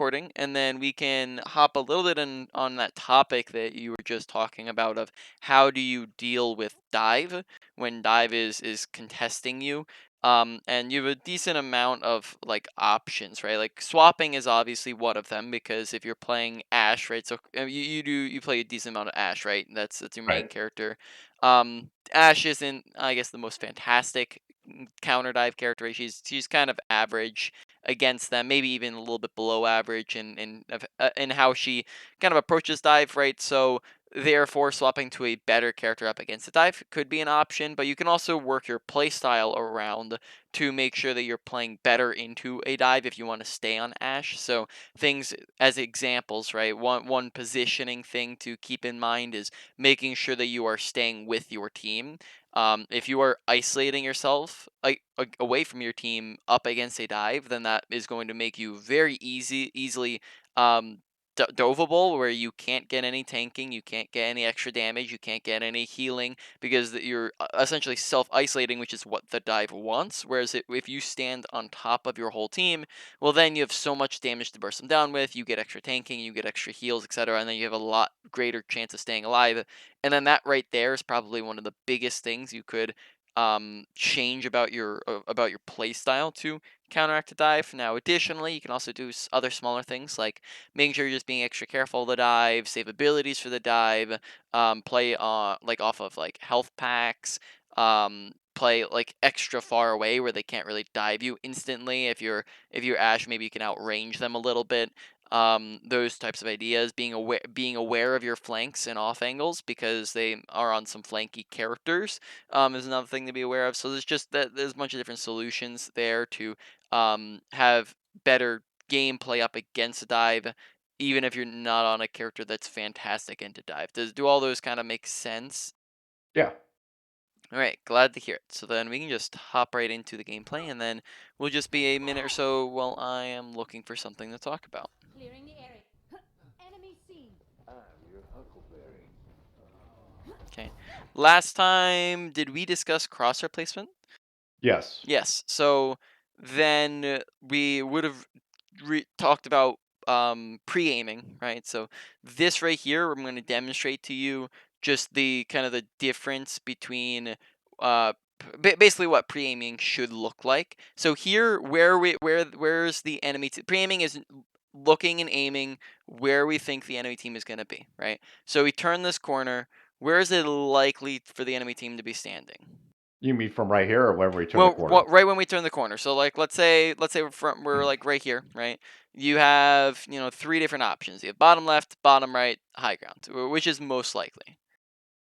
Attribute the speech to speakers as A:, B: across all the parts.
A: recording, and then we can hop a little bit on that topic that you were just talking about of how do you deal with dive when dive is contesting you. And you have a decent amount of like options, right? Like swapping is obviously one of them because if you're playing Ashe, right? So you play a decent amount of Ashe, right? That's your main
B: Right.
A: character. Ashe isn't, I guess, the most fantastic counter dive character. Right? She's kind of average against them, maybe even a little bit below average in how she kind of approaches dive, right? So therefore, swapping to a better character up against the dive could be an option, but you can also work your playstyle around to make sure that you're playing better into a dive if you want to stay on Ashe. So things as examples, right? One positioning thing to keep in mind is making sure that you are staying with your team. If you are isolating yourself away from your team up against a dive, then that is going to make you very easily um, doveable, where you can't get any tanking, you can't get any extra damage, you can't get any healing because you're essentially self-isolating, which is what the dive wants. Whereas if you stand on top of your whole team, well, then you have so much damage to burst them down with. You get extra tanking, you get extra heals, etc., and then you have a lot greater chance of staying alive. And then that right there is probably one of the biggest things you could change about your play style to counteract a dive. Now, additionally, you can also do other smaller things like making sure you're just being extra careful of the dive, save abilities for the dive, play like off of like health packs, play like extra far away where they can't really dive you instantly. If you're Ashe, maybe you can outrange them a little bit. Those types of ideas, being aware of your flanks and off angles because they are on some flanky characters, is another thing to be aware of. So there's a bunch of different solutions there to have better gameplay up against a dive, even if you're not on a character that's fantastic into dive. Do all those kind of make sense?
B: Yeah.
A: All right, glad to hear it. So then we can just hop right into the gameplay, and then we'll just be a minute or so while I am looking for something to talk about.
C: Clearing the area. Enemy seen.
A: Okay. Last time, did we discuss crosshair placement?
B: Yes.
A: Yes. So then we would have talked about pre-aiming, right? So this right here, I'm going to demonstrate to you just the kind of the difference between basically what pre-aiming should look like. So here, where's the enemy? Pre-aiming is looking and aiming where we think the enemy team is going to be, right? So we turn this corner. Where is it likely for the enemy team to be standing?
B: You mean from right here or when we turn the
A: Well,
B: corner?
A: right when we turn the corner. So like let's say we're like right here, right? You have, three different options. You have bottom left, bottom right, high ground. Which is most likely?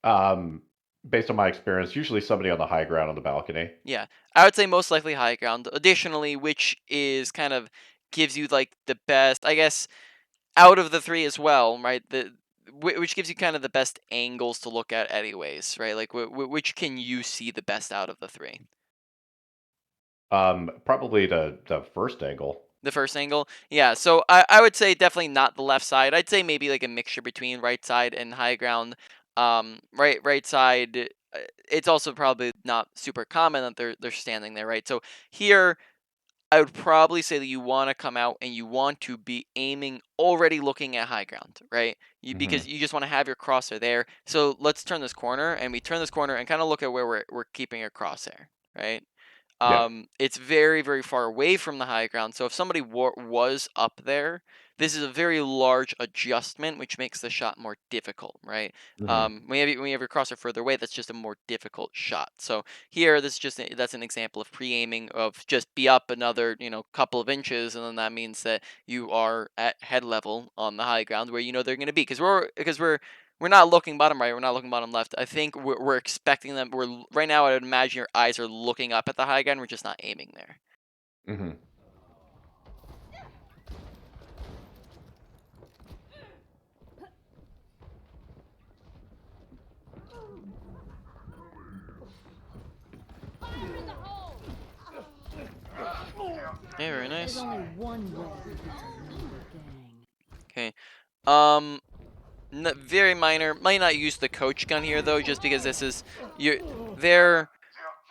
B: Um, Based on my experience, usually somebody on the high ground on the balcony.
A: Yeah. I would say most likely high ground. Additionally, which is kind of gives you like the best, I guess, out of the three as well, right? Which gives you kind of the best angles to look at anyways, right? Like which can you see the best out of the three?
B: Probably the first angle.
A: The first angle? Yeah, so I would say definitely not the left side. I'd say maybe like a mixture between right side and high ground. Right side, it's also probably not super common that they're standing there, right? So here I would probably say that you want to come out and you want to be aiming already looking at high ground, right?
B: Hmm.
A: Because you just want to have your crosshair there. So let's turn this corner, and we turn this corner and kind of look at where we're keeping our crosshair, right?
B: Yeah.
A: It's very, very far away from the high ground. So if somebody was up there, this is a very large adjustment, which makes the shot more difficult, right?
B: Hmm.
A: When you have your crosser further away, that's just a more difficult shot. So here, that's an example of pre-aiming of just be up another, couple of inches, and then that means that you are at head level on the high ground where you know they're going to be, because we're not looking bottom right. We're not looking bottom left. I think we're expecting them. Right now. I would imagine your eyes are looking up at the high ground. We're just not aiming there.
B: Hmm.
C: Fire in the hole.
A: Okay, very
C: There's
A: nice.
C: only one way to beat a lumber gang.
A: Okay. Um, very minor. Might not use the coach gun here though, just because this is you. There.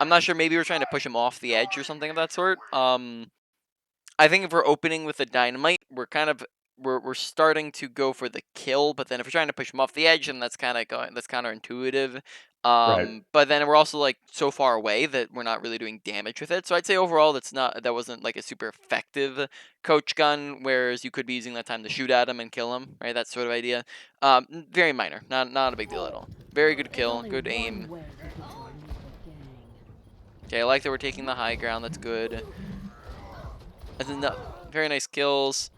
A: I'm not sure. Maybe we're trying to push him off the edge or something of that sort. I think if we're opening with a dynamite, we're kind of we're starting to go for the kill, but then if we're trying to push him off the edge, then that's kind of that's counterintuitive.
B: Right.
A: But then we're also like so far away that we're not really doing damage with it. So I'd say overall that wasn't like a super effective coach gun, whereas you could be using that time to shoot at him and kill him, right? That sort of idea. Very minor, not a big deal at all. Very good
C: There's
A: kill,
C: only
A: good
C: one
A: aim.
C: way to get to lead the gang.
A: Okay, I like that we're taking the high ground. That's good. And then very nice kills.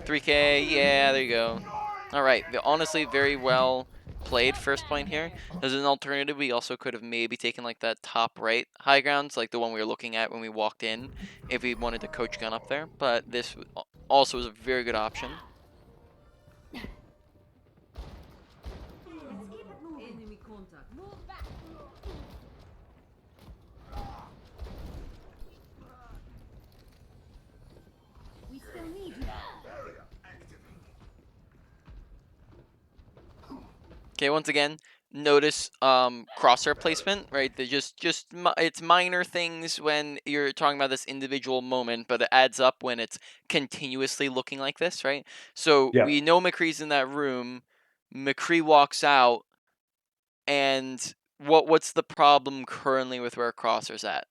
A: 3K, yeah, there you go. All right, honestly, very well played first point here. As an alternative, we also could have maybe taken like that top right high grounds, like the one we were looking at when we walked in, if we wanted to coach gun up there. But this also is a very good option.
C: Enemy contact. Move back. We still need you.
A: Okay, once again, notice crosshair placement, right? They it's minor things when you're talking about this individual moment, but it adds up when it's continuously looking like this, right? So
B: Yeah.
A: we know McCree's in that room. McCree walks out, and what's the problem currently with where crosshair's at?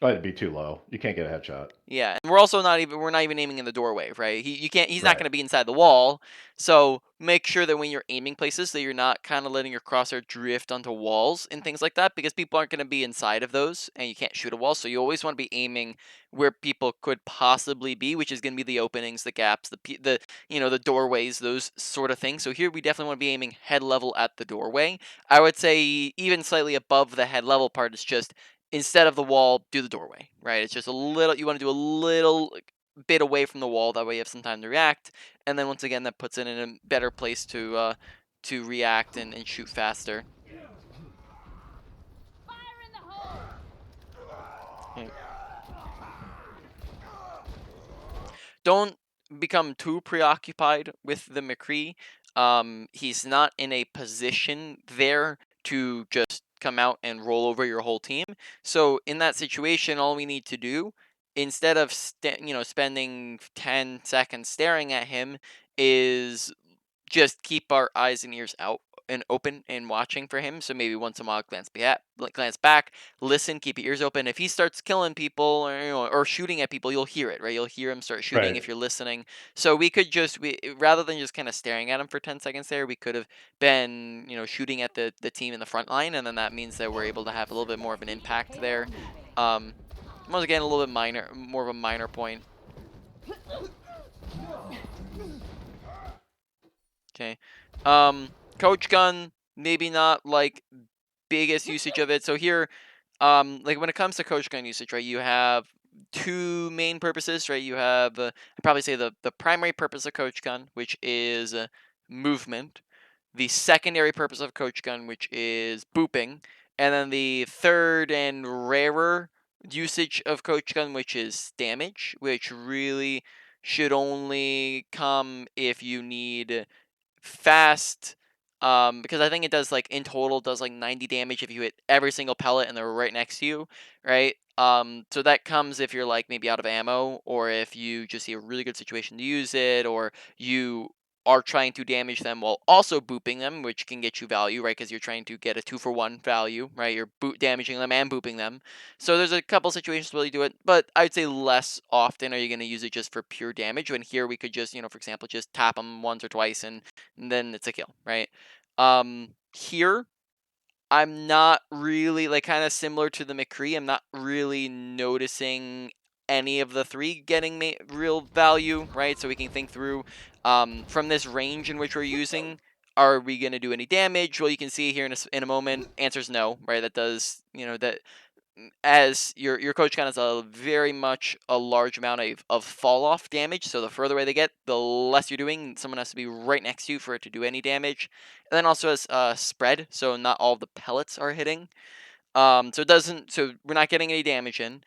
B: Oh, it'd be too low. You can't get a headshot.
A: Yeah, and we're not even aiming in the doorway, right? He's not
B: Right.
A: going to be inside the wall. So make sure that when you're aiming places that you're not kind of letting your crosshair drift onto walls and things like that, because people aren't going to be inside of those and you can't shoot a wall. So you always want to be aiming where people could possibly be, which is going to be the openings, the gaps, the doorways, those sort of things. So here we definitely want to be aiming head level at the doorway. I would say even slightly above the head level part is just instead of the wall, do the doorway, right? It's just a little, you want to do a little bit away from the wall. That way you have some time to react. And then once again, that puts it in a better place to react and shoot faster.
C: Fire in the hole.
A: Okay. Don't become too preoccupied with the McCree. He's not in a position there to just come out and roll over your whole team. So in that situation, all we need to do, instead of spending 10 seconds staring at him, is just keep our eyes and ears out and open and watching for him. So maybe once in a while, glance back, listen, keep your ears open. If he starts killing people or shooting at people, you'll hear it, right? You'll hear him start shooting
B: Right.
A: if you're listening. So we could rather than just kind of staring at him for 10 seconds there, we could have been shooting at the team in the front line, and then that means that we're able to have a little bit more of an impact there. Um, Once again, a little bit more of a minor point. Okay. Coach gun, maybe not like biggest usage of it. So here, like when it comes to coach gun usage, right, you have two main purposes, right? You have, I'd probably say the primary purpose of coach gun, which is movement. The secondary purpose of coach gun, which is booping. And then the third and rarer usage of coach gun, which is damage, which really should only come if you need fast, because I think it does like in total does like 90 damage if you hit every single pellet and they're right next to you, right? So that comes if you're like maybe out of ammo, or if you just see a really good situation to use it, or you are trying to damage them while also booping them, which can get you value, right? Because you're trying to get a 2-for-1 value, right? You're damaging them and booping them. So there's a couple situations where you do it, but I'd say less often are you going to use it just for pure damage. When here we could just, for example, just tap them once or twice and then it's a kill, right? Here I'm not really like kind of similar to the McCree. I'm not really noticing any of the three getting real value, right? So we can think through from this range in which we're using. Are we going to do any damage? Well, you can see here in a moment. Answer's no, right? That does, that as your coach count is a very much a large amount of fall off damage. So the further away they get, the less you're doing. Someone has to be right next to you for it to do any damage. And then also as spread, so not all the pellets are hitting. So it doesn't. So we're not getting any damage in.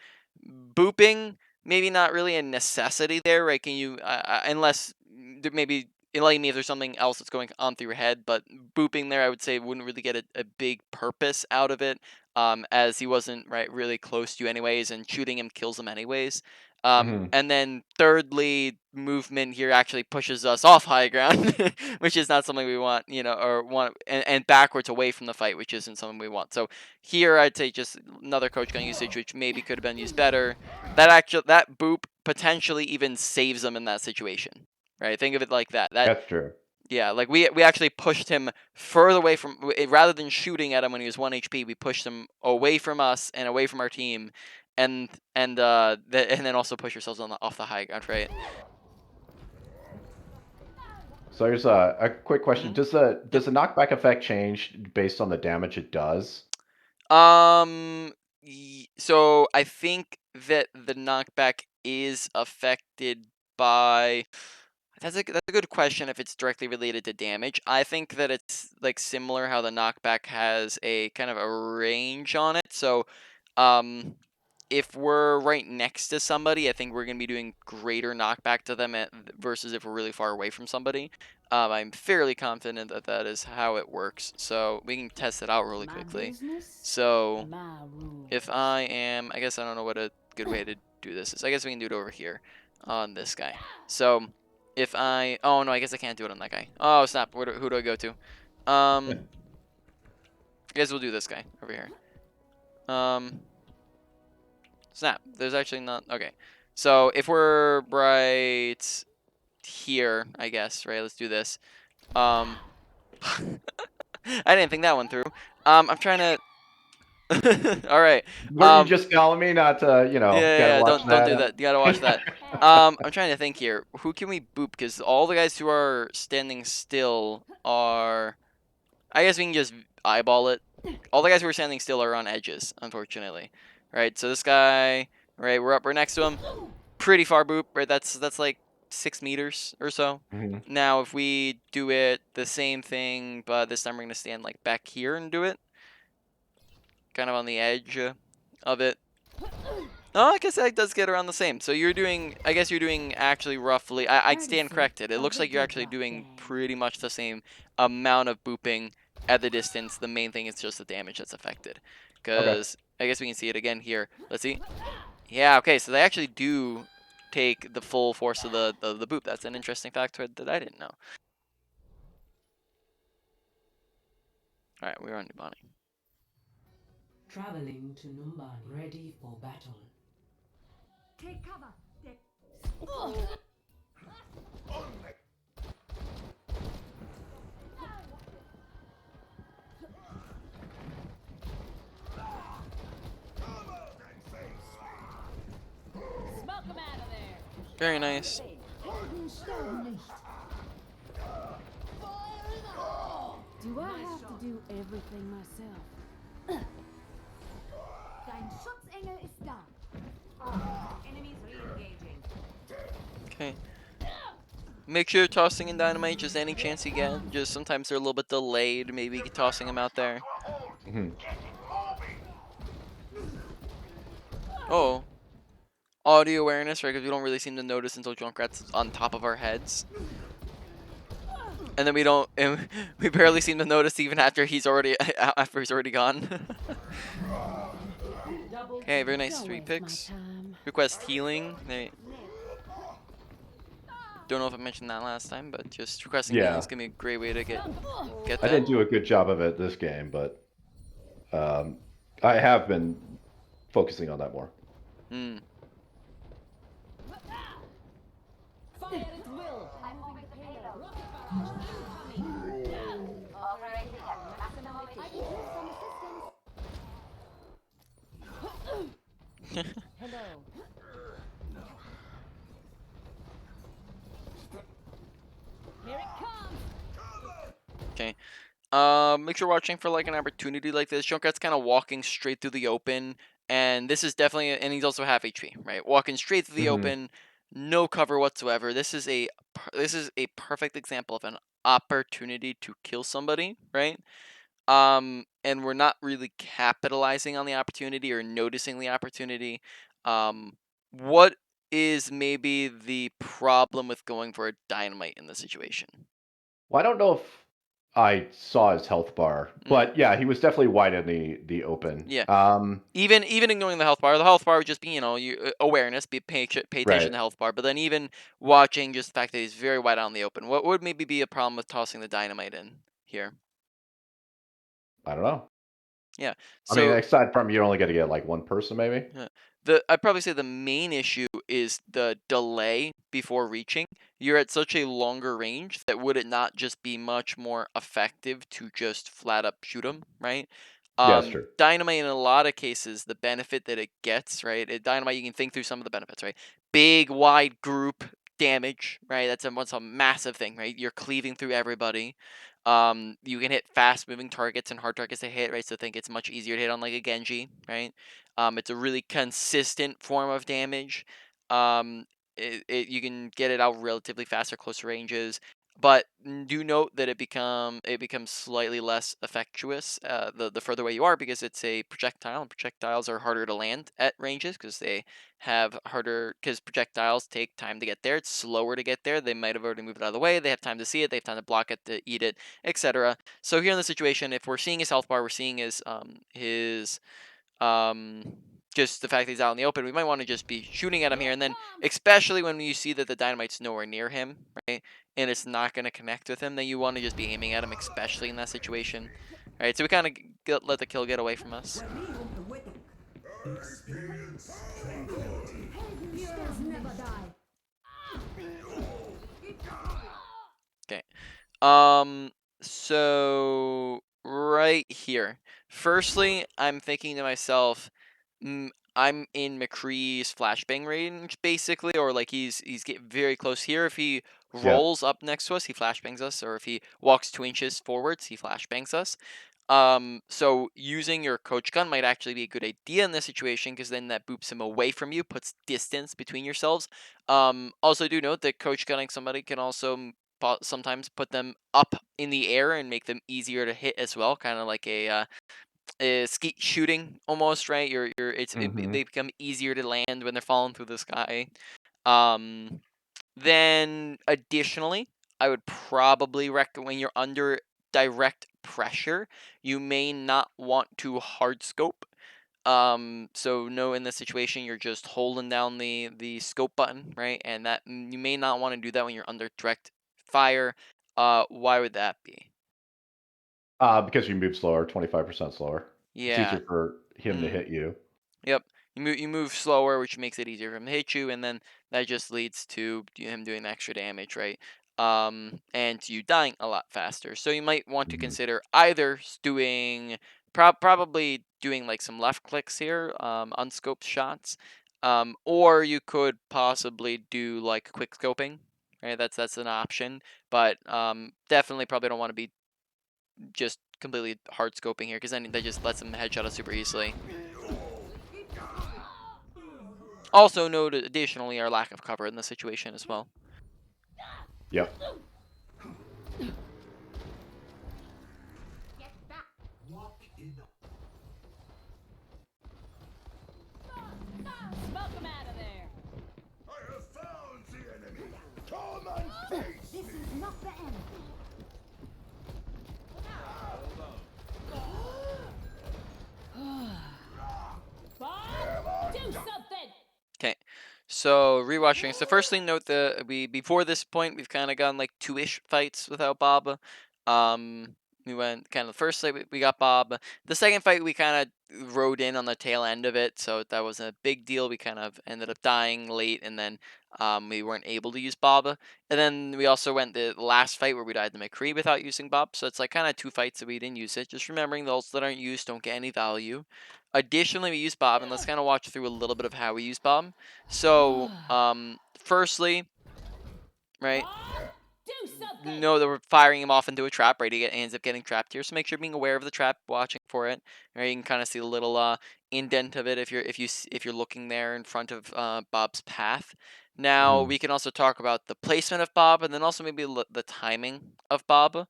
A: Booping, maybe not really a necessity there, right? Can you unless there maybe enlighten me if there's something else that's going on through your head, but booping there, I would say wouldn't really get a big purpose out of it, as he wasn't right really close to you anyways, and shooting him kills him anyways. And then thirdly, movement here actually pushes us off high ground, which is not something we want, and backwards away from the fight, which isn't something we want. So here I'd say just another coach gun usage, which maybe could have been used better. That boop potentially even saves them in that situation, right? Think of it like that.
B: That's true.
A: Yeah, like we actually pushed him further away from, rather than shooting at him when he was 1 HP, we pushed him away from us and away from our team, and then also push ourselves off the high ground, right?
B: So here's a quick question. Does the knockback effect change based on the damage it does?
A: So I think that the knockback is affected by. That's a good question if it's directly related to damage. I think that it's like similar how the knockback has a kind of a range on it. So, if we're right next to somebody, I think we're gonna be doing greater knockback to them versus if we're really far away from somebody. I'm fairly confident that that is how it works. So we can test it out really
C: My
A: quickly.
C: business,
A: So
C: my rules.
A: if I am, I guess I don't know what a good way to do this is. I guess we can do it over here on this guy. So if oh no, I guess I can't do it on that guy. Oh snap, who do I go to? I guess we'll do this guy over here. Snap, there's actually not, okay. So if we're right here, I guess, right, let's do this. I didn't think that one through. I'm trying to, alright.
B: Were you just telling me not to, gotta
A: Yeah,
B: watch
A: don't do
B: that?
A: that. You gotta watch that. I'm trying to think here. Who can we boop? Because all the guys who are standing still are. I guess we can just eyeball it. All the guys who are standing still are on edges, unfortunately. Right. So this guy. Right. We're next to him. Pretty far boop. Right. That's like 6 meters or so.
B: Mhm.
A: Now if we do it the same thing, but this time we're gonna stand like back here and do it. Kind of on the edge of it. Oh, I guess that does get around the same. So you're doing, I guess you're doing actually roughly, I'd stand corrected. It looks like you're actually doing pretty much the same amount of booping at the distance. The main thing is just the damage that's affected. Because I guess we can see it again here. Let's see. Yeah, okay, so they actually do take the full force of the boop. That's an interesting factoid that I didn't know. Alright, we're on Nubani.
D: Traveling to Numbani, ready for battle.
C: Take cover. Smoke him out of there.
A: Very nice.
C: Do I have to do everything myself? Dein Schutzengel ist da. Enemies re-engaging.
A: Okay. Make sure you're tossing in dynamite just any chance you get. Just sometimes they're a little bit delayed, maybe tossing them out there. Oh. Audio awareness, right? Because we don't really seem to notice until Junkrat's on top of our heads. And then we barely seem to notice even after he's already gone. Okay, very nice. 3 picks. Request healing. Don't know if I mentioned that last time, but just requesting healing is gonna be a great way to get that.
B: I didn't do a good job of it this game, but I have been focusing on that more.
C: Fire at will. I'm moving the payload. Operating at maximum efficiency. Hello. Here it comes.
A: Okay. Make sure you're watching for like an opportunity like this. Junkrat's kind of walking straight through the open, and this is definitely, and he's also half HP, right? Walking straight through the open, no cover whatsoever. This is a perfect example of an opportunity to kill somebody, right? And we're not really capitalizing on the opportunity or noticing the opportunity. What is maybe the problem with going for a dynamite in this situation?
B: Well, I don't know if I saw his health bar, but yeah, he was definitely wide in the open.
A: Yeah. Even ignoring the health bar would just be, awareness, pay attention
B: Right.
A: to the health bar. But then even watching just the fact that he's very wide out in the open, what would maybe be a problem with tossing the dynamite in here?
B: I don't know.
A: Yeah.
B: I mean,
A: So
B: aside from you're only going to get like one person, maybe.
A: yeah. I'd probably say the main issue is the delay before reaching. You're at such a longer range that would it not just be much more effective to just flat up shoot them, right?
B: Yeah, that's true.
A: Dynamite in a lot of cases, the benefit that it gets, right? Dynamite, you can think through some of the benefits, right? Big, wide group damage, right? That's a massive thing, right? You're cleaving through everybody. You can hit fast moving targets and hard targets to hit, right? So I think it's much easier to hit on like a Genji, right? It's a really consistent form of damage. You can get it out relatively faster, closer ranges. But do note that it becomes slightly less effectuous the further away you are because it's a projectile, and projectiles are harder to land at ranges because they have harder because projectiles take time to get there. It's slower to get there. They might have already moved it out of the way. They have time to see it. They have time to block it, to eat it, etc. So here in the situation, if we're seeing his health bar, we're seeing his um, just the fact that he's out in the open, we might want to just be shooting at him here. And then, especially when you see that the dynamite's nowhere near him, right, and it's not going to connect with him, then you want to just be aiming at him, especially in that situation. All right, so we kind of let the kill get away from us.
C: Heroes never die.
A: Okay. So right here. Firstly, I'm thinking to myself, I'm in McCree's flashbang range basically, or like he's getting very close here. If he
B: Yeah.
A: rolls up next to us, he flashbangs us, or if he walks 2 inches forwards, he flashbangs us. So using your coach gun might actually be a good idea in this situation because then that boops him away from you, puts distance between yourselves. Also do note that coach gunning somebody can also sometimes put them up in the air and make them easier to hit as well, kind of like a skeet shooting almost, right?
B: Hmm.
A: They become easier to land when they're falling through the sky. Um, then additionally, I would probably recommend when you're under direct pressure, you may not want to hard scope. So no, in this situation, you're just holding down the scope button, right? And that you may not want to do that when you're under direct fire. Why would that be?
B: Because you move slower, 25% slower. It's
A: Yeah.
B: easier for him to
A: Mm.
B: hit you.
A: Yep. You move slower, which makes it easier for him to hit you, and then that just leads to him doing extra damage, right? And you dying a lot faster. So you might want to
B: Mhm.
A: consider either doing probably doing like some left clicks here, unscoped shots, or you could possibly do like quick scoping, right? That's an option, but definitely probably don't want to be just completely hard scoping here because then that just lets them headshot us super easily. Also note additionally our lack of cover in this situation as well.
B: Yep.
C: Smoke him out of there. This is not the end. Bob, do something.
A: Okay. So rewatching. So firstly, note that before this point we've kind of gone like 2-ish fights without Bob. Um, we went kind of the first fight we got Bob. The second fight we kind of rode in on the tail end of it, so that was a big deal. We kind of ended up dying late, and then we weren't able to use Bob. And then we also went the last fight where we died to McCree without using Bob. So it's like kind of 2 fights that we didn't use it. Just remembering those that aren't used don't get any value. Additionally, we use Bob, and let's kind of watch through a little bit of how we use Bob. So, firstly, right,
C: Do something.
A: know that we're firing him off into a trap, right? He ends up getting trapped here, so make sure being aware of the trap, watching for it. Right, you can kind of see the little indent of it if you're looking there in front of Bob's path. Now
B: Mhm.
A: we can also talk about the placement of Bob, and then also maybe the timing of Bob.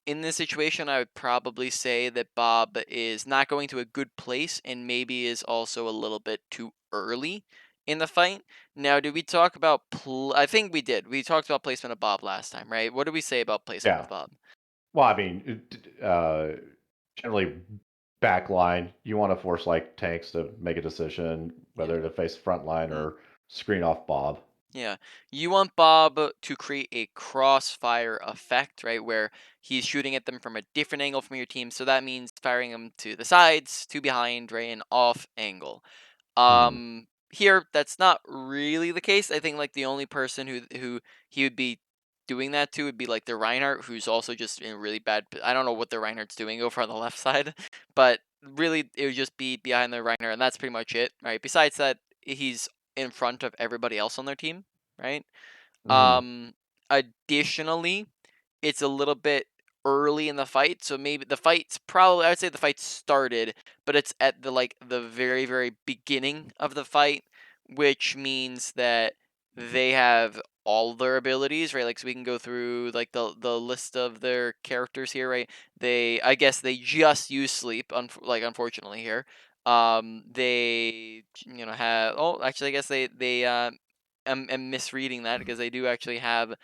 A: In this situation, I would probably say that Bob is not going to a good place and maybe is also a little bit too early in the fight. Now, did we talk about I think we did. We talked about placement of Bob last time, right? What did we say about placement
B: Yeah.
A: of Bob?
B: Well, I mean, generally backline, you want to force like tanks to make a decision whether to face frontline
A: Mm.
B: or screen off Bob.
A: Yeah, you want Bob to create a crossfire effect, right, where he's shooting at them from a different angle from your team. So that means firing them to the sides, to behind, right, and off angle.
B: Hmm.
A: Here that's not really the case. I think like the only person who he would be doing that to would be like the Reinhardt, who's also just in really bad. I don't know what the Reinhardt's doing over on the left side, but really it would just be behind the Reinhardt, and that's pretty much it, right? Besides that, he's in front of everybody else on their team, right?
B: Hmm.
A: Um, Additionally, it's a little bit early in the fight, so maybe the fight's probably I would say the fight started, but it's at the like the very very beginning of the fight, which means that they have all their abilities, right? Like so we can go through like the list of their characters here, right? I guess they just use sleep, like unfortunately here. They have actually I guess I'm misreading that because they do actually have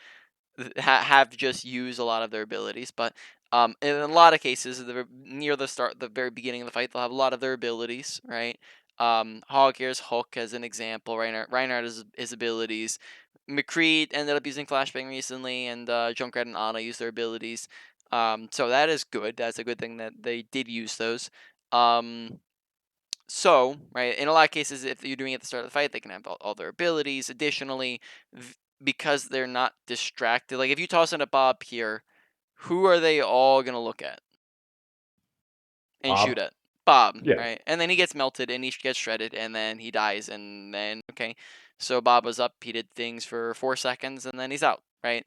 A: just used a lot of their abilities, but in a lot of cases, near the start, the very beginning of the fight, they'll have a lot of their abilities, right? Hog here's Hook as an example. Reinhardt is his abilities. McCree ended up using Flashbang recently, and Junkrat and Ana use their abilities. So that is good. That's a good thing that they did use those. Um, so, right, in a lot of cases, if you're doing it at the start of the fight, they can have all their abilities. Additionally, because they're not distracted, like if you toss in a Bob here, who are they all gonna look at and shoot
B: Bob.
A: at? Bob,
B: Yeah.
A: right? And then he gets melted and he gets shredded and then he dies and then okay, so Bob was up. He did things for 4 seconds and then he's out, right?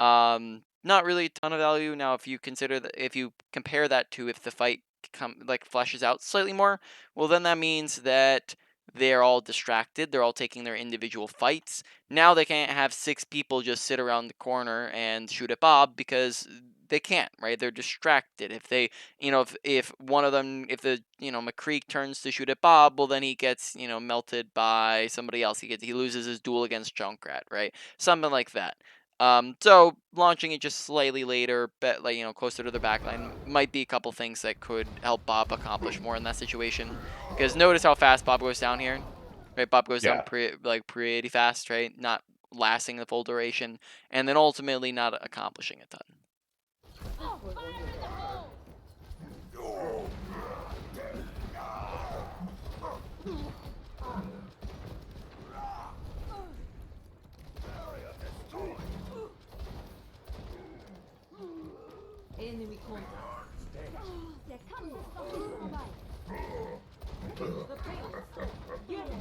A: Not really a ton of value. Now, if you consider that, if you compare that to if the fight fleshes out slightly more, well, then that means that they're all distracted. They're all taking their individual fights. Now they can't have 6 people just sit around the corner and shoot at Bob because they can't, right? They're distracted. If they, if one of them, if the, McCree turns to shoot at Bob, well, then he gets, melted by somebody else. He loses his duel against Junkrat, right? Something like that. So launching it just slightly later, but like closer to the backline, might be a couple things that could help Bob accomplish more in that situation. Because notice how fast Bob goes down here, right? Bob goes down
B: Yeah.
A: pretty fast, right? Not lasting the full duration, and then ultimately not accomplishing a ton.
C: Oh, fire in the hole!
D: Enemy contact.
C: Der kann jetzt noch nicht vorbei. The chaos. Get him.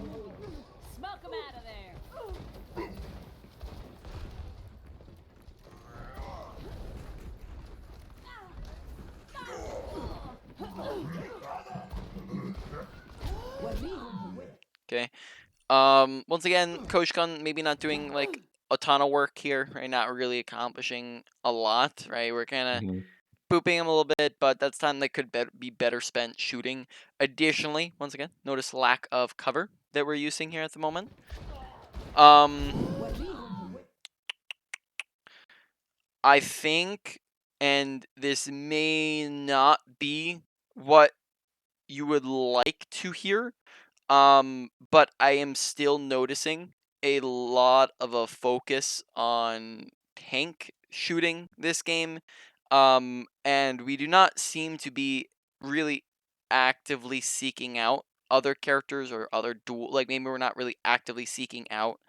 C: Smoke him out of there.
A: Okay. Once again, Coach Gun maybe not doing like a ton of work here, right? Not really accomplishing a lot, right? We're kind of
B: Hmm.
A: booping him a little bit, but that's time that could be better spent shooting. Additionally, once again, notice lack of cover that we're using here at the moment. I think, and this may not be what you would like to hear, but I am still noticing a lot of a focus on tank shooting this game. And we do not seem to be really actively seeking out other characters or other duel, like maybe we're not really actively seeking out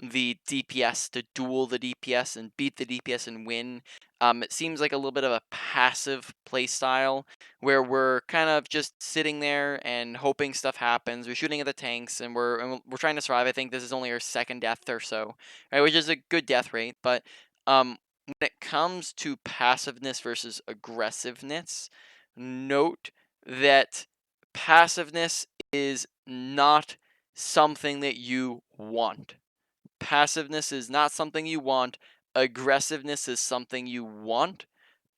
A: the DPS to duel the DPS and beat the DPS and win. It seems like a little bit of a passive play style where we're kind of just sitting there and hoping stuff happens. We're shooting at the tanks and we're trying to survive. I think this is only our second death or so, right? Which is a good death rate. But when it comes to passiveness versus aggressiveness, note that passiveness is not something that you want. Passiveness is not something you want. Aggressiveness is something you want,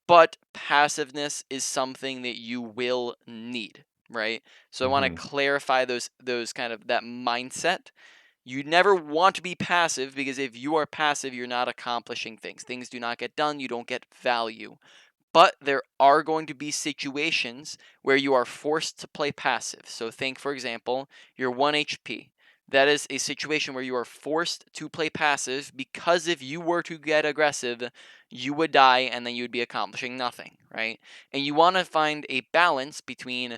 A: but passiveness is something that you will need, right? So I want to
B: Hmm.
A: clarify those kind of that mindset. You never want to be passive because if you are passive, you're not accomplishing things. Things do not get done, you don't get value. but there are going to be situations where you are forced to play passive. So think, for example, you're 1 HP. That is a situation where you are forced to play passive because if you were to get aggressive, you would die and then you would be accomplishing nothing, right? And you want to find a balance between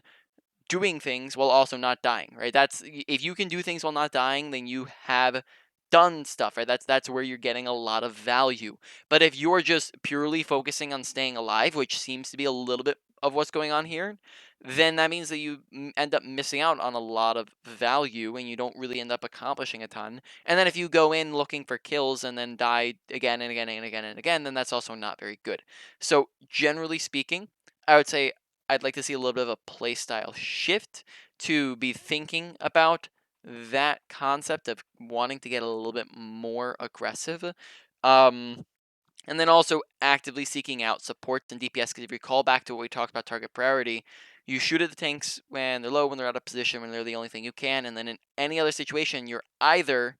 A: doing things while also not dying, right? That's if you can do things while not dying, then you have done stuff, right? That's where you're getting a lot of value. But if you're just purely focusing on staying alive, which seems to be a little bit of what's going on here, then that means that you end up missing out on a lot of value and you don't really end up accomplishing a ton. And then if you go in looking for kills and then die again and again and again and again, then that's also not very good. So generally speaking, I would say I'd like to see a little bit of a playstyle shift to be thinking about that concept of wanting to get a little bit more aggressive. And then also actively seeking out supports and DPS, because if you recall back to what we talked about target priority, you shoot at the tanks when they're low, when they're out of position, when they're the only thing you can, and then in any other situation, you're either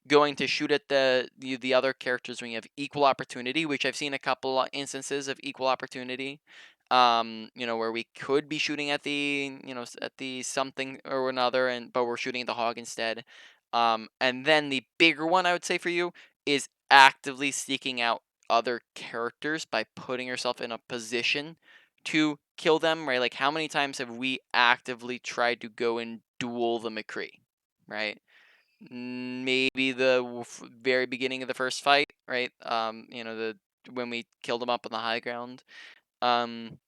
A: going to shoot at the other characters when you have equal opportunity, which I've seen a couple instances of equal opportunity. Where we could be shooting at the something or another, but we're shooting at the hog instead. And then the bigger one I would say for you is actively seeking out other characters by putting yourself in a position to kill them, right? Like how many times have we actively tried to go and duel the McCree, right? Maybe the very beginning of the first fight, right? The when we killed him up on the high ground. Um,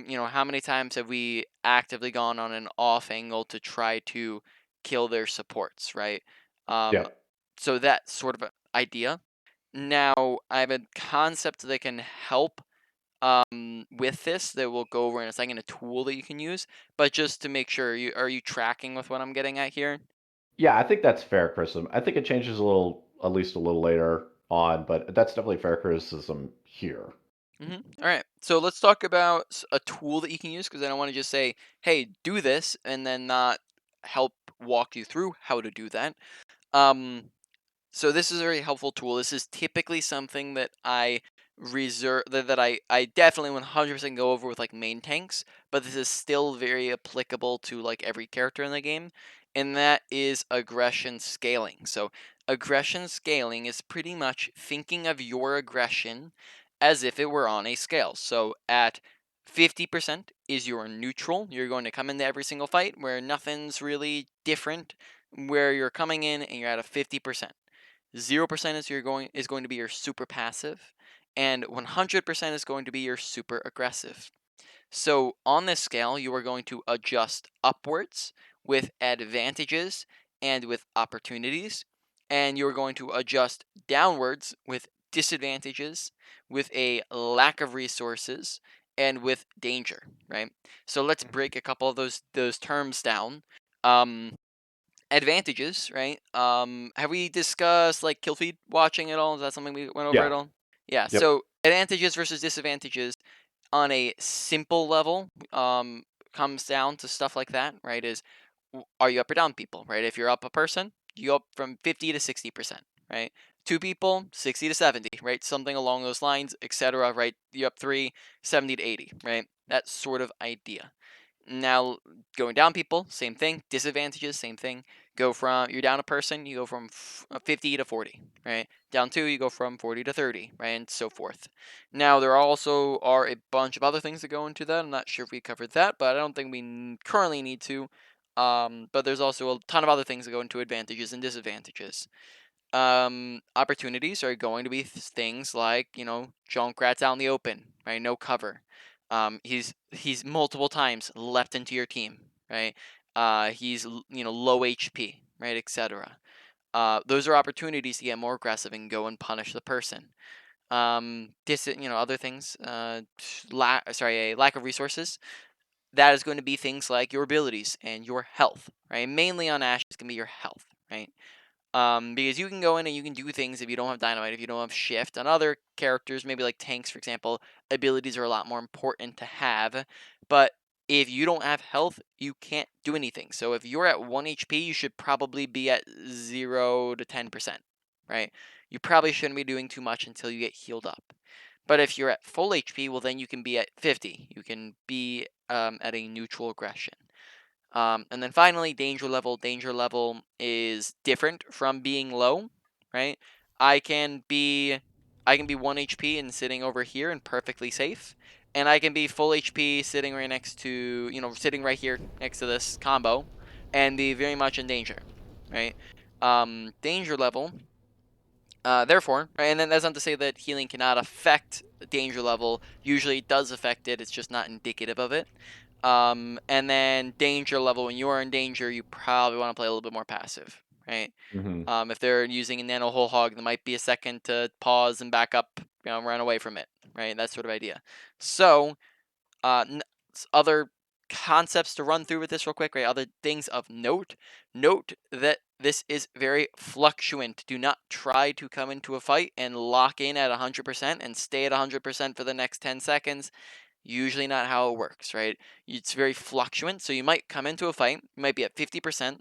A: how many times have we actively gone on an off angle to try to kill their supports, right?
B: Yeah.
A: So that sort of idea. Now I have a concept that can help with this that we'll go over in a second, a tool that you can use. But just to make sure, are you tracking with what I'm getting at here?
B: Yeah, I think that's fair criticism. I think it changes a little, at least a little later on, but that's definitely fair criticism here.
A: All right. So let's talk about a tool that you can use because I don't want to just say, "Hey, do this," and then not help walk you through how to do that. Um, so this is a very helpful tool. This is typically something that I reserve that I definitely 100% go over with like main tanks, but this is still very applicable to like every character in the game, and that is aggression scaling. So aggression scaling is pretty much thinking of your aggression as if it were on a scale. So at 50% is your neutral. You're going to come into every single fight where nothing's really different, where you're coming in and you're at a 50%. 0% is going to be your super passive, and 100% is going to be your super aggressive. So on this scale, you are going to adjust upwards with advantages and with opportunities, and you're going to adjust downwards with disadvantages, with a lack of resources, and with danger, right? So let's break a couple of those terms down. Um, Advantages, right? Have we discussed like kill feed watching at all? Is that something we went over
B: Yeah.
A: at all? Yeah.
B: Yep.
A: So advantages versus disadvantages on a simple level comes down to stuff like that, right? Are you up or down people, right? If you're up a person, you go up from 50 to 60%, right? Two people, 60 to 70, right? Something along those lines, etc., right? You up three, 70 to 80, right? That sort of idea. Now, going down people, same thing. Disadvantages, same thing. You're down a person, you go from 50 to 40, right? Down two, you go from 40 to 30, right? And so forth. Now, there also are a bunch of other things that go into that. I'm not sure if we covered that, but I don't think we currently need to. But there's also a ton of other things that go into advantages and disadvantages. Opportunities are going to be things like Junkrat's out in the open, right? No cover. He's multiple times leapt into your team, right? He's low HP, right, etc. Those are opportunities to get more aggressive and go and punish the person. Other things. A lack of resources. That is going to be things like your abilities and your health, right? Mainly on Ashe, it's gonna be your health, right? Because you can go in and you can do things if you don't have dynamite, if you don't have shift. On other characters, maybe like tanks, for example, abilities are a lot more important to have. But if you don't have health, you can't do anything. So if you're at 1 HP, you should probably be at 0 to 10%, right? You probably shouldn't be doing too much until you get healed up. But if you're at full HP, well, then you can be at 50. You can be at a neutral aggression. And then finally, danger level. Danger level is different from being low, right? I can be 1 HP and sitting over here and perfectly safe, and I can be full HP sitting right next to, sitting right here next to this combo, and be very much in danger, right? Danger level. Therefore, right, and then that's not to say that healing cannot affect danger level. Usually it does affect it. It's just not indicative of it. And then danger level, when you are in danger, you probably want to play a little bit more passive, right?
B: Mm-hmm.
A: If they're using a nano whole hog, there might be a second to pause and back up, run away from it, right? That sort of idea. So, other concepts to run through with this real quick, right? Other things of note. Note that this is very fluctuant. Do not try to come into a fight and lock in at 100% and stay at 100% for the next 10 seconds. Usually not how it works, right? It's very fluctuant. So you might come into a fight, you might be at 50%.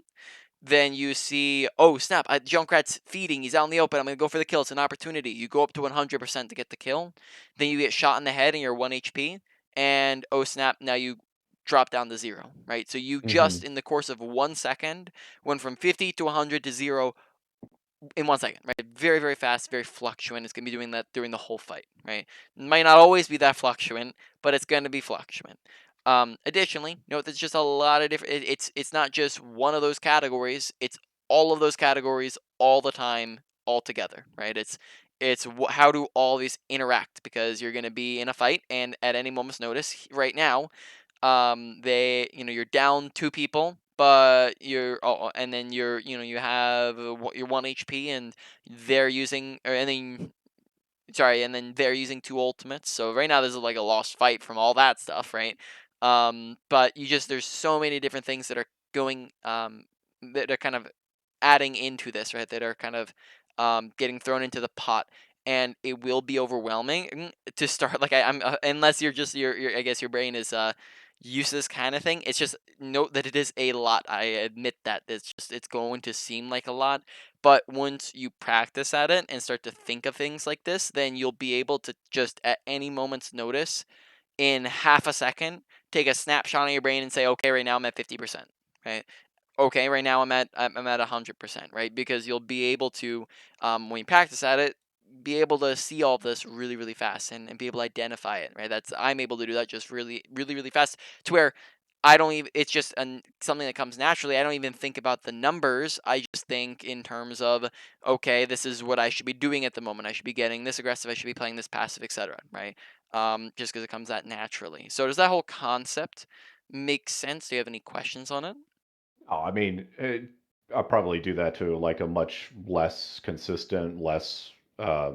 A: Then you see, oh snap, Junkrat's feeding, he's out in the open, I'm going to go for the kill, it's an opportunity. You go up to 100% to get the kill. Then you get shot in the head and you're 1 HP. And oh snap, now you drop down to 0, right? So you just, in the course of 1 second, went from 50 to 100 to 0 in 1 second, right? Very, very fast, very fluctuant. It's going to be doing that during the whole fight, right? It might not always be that fluctuant, but it's going to be fluctuant. Additionally, note there's just a lot of different. It's not just one of those categories. It's all of those categories all the time, all together, right? It's how do all these interact, because you're going to be in a fight, and at any moment's notice, right now, you're down 2 people, but and then you have your 1 HP, and they're using, and then they're using 2 ultimates. So right now there's like a lost fight from all that stuff, right? But there's so many different things that are going, that are kind of adding into this, right? That are kind of getting thrown into the pot, and it will be overwhelming to start. Like I'm unless you're just your I guess your brain is used to this kind of thing. It's just note that it is a lot. I admit that it's going to seem like a lot, but once you practice at it and start to think of things like this, then you'll be able to just at any moment's notice, in half a second, take a snapshot of your brain and say, okay, right now I'm at 50%, right? Okay, right now I'm at 100%, right? Because you'll be able to, when you practice at it, be able to see all of this really, really fast, and be able to identify it, right? I'm able to do that just really, really, really fast, to where I don't even, it's just something that comes naturally. I don't even think about the numbers. I just think in terms of, okay, this is what I should be doing at the moment. I should be getting this aggressive. I should be playing this passive, etc. Right? Just because it comes that naturally. So does that whole concept make sense? Do you have any questions on it?
B: Oh, I mean, I'll probably do that to like a much less consistent, less, I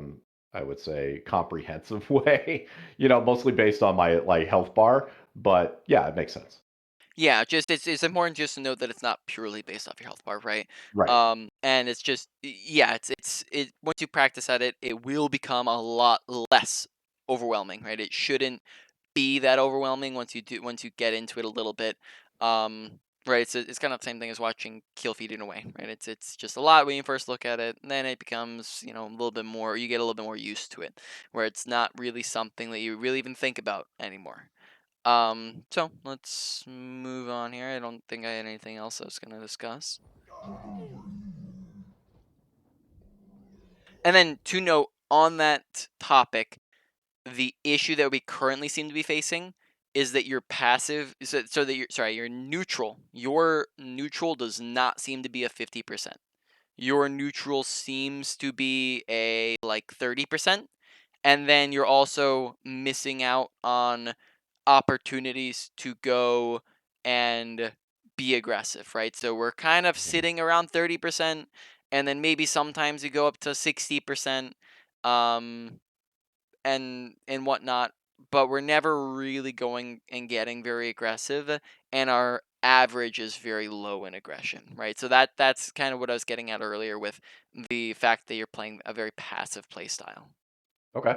B: would say, comprehensive way. Mostly based on my like health bar. But yeah, it makes sense.
A: Yeah, just it's important just to note that it's not purely based off your health bar, right?
B: Right.
A: And it's just, yeah, it once you practice at it, it will become a lot less overwhelming, right? It shouldn't be that overwhelming once you get into it a little bit. Right, it's kind of the same thing as watching kill feed in a way, right? It's just a lot when you first look at it, and then it becomes, a little bit more, you get a little bit more used to it, where it's not really something that you really even think about anymore. So let's move on here. I don't think I had anything else I was going to discuss. And then to note on that topic, the issue that we currently seem to be facing is that your passive, so that your neutral does not seem to be a 50%. Your neutral seems to be a like 30%, and then you're also missing out on opportunities to go and be aggressive, right? So we're kind of
B: Mhm.
A: sitting around 30%, and then maybe sometimes you go up to 60%, um, and whatnot, but we're never really going and getting very aggressive, and our average is very low in aggression, right? So that's kind of what I was getting at earlier with the fact that you're playing a very passive play style.
B: Okay.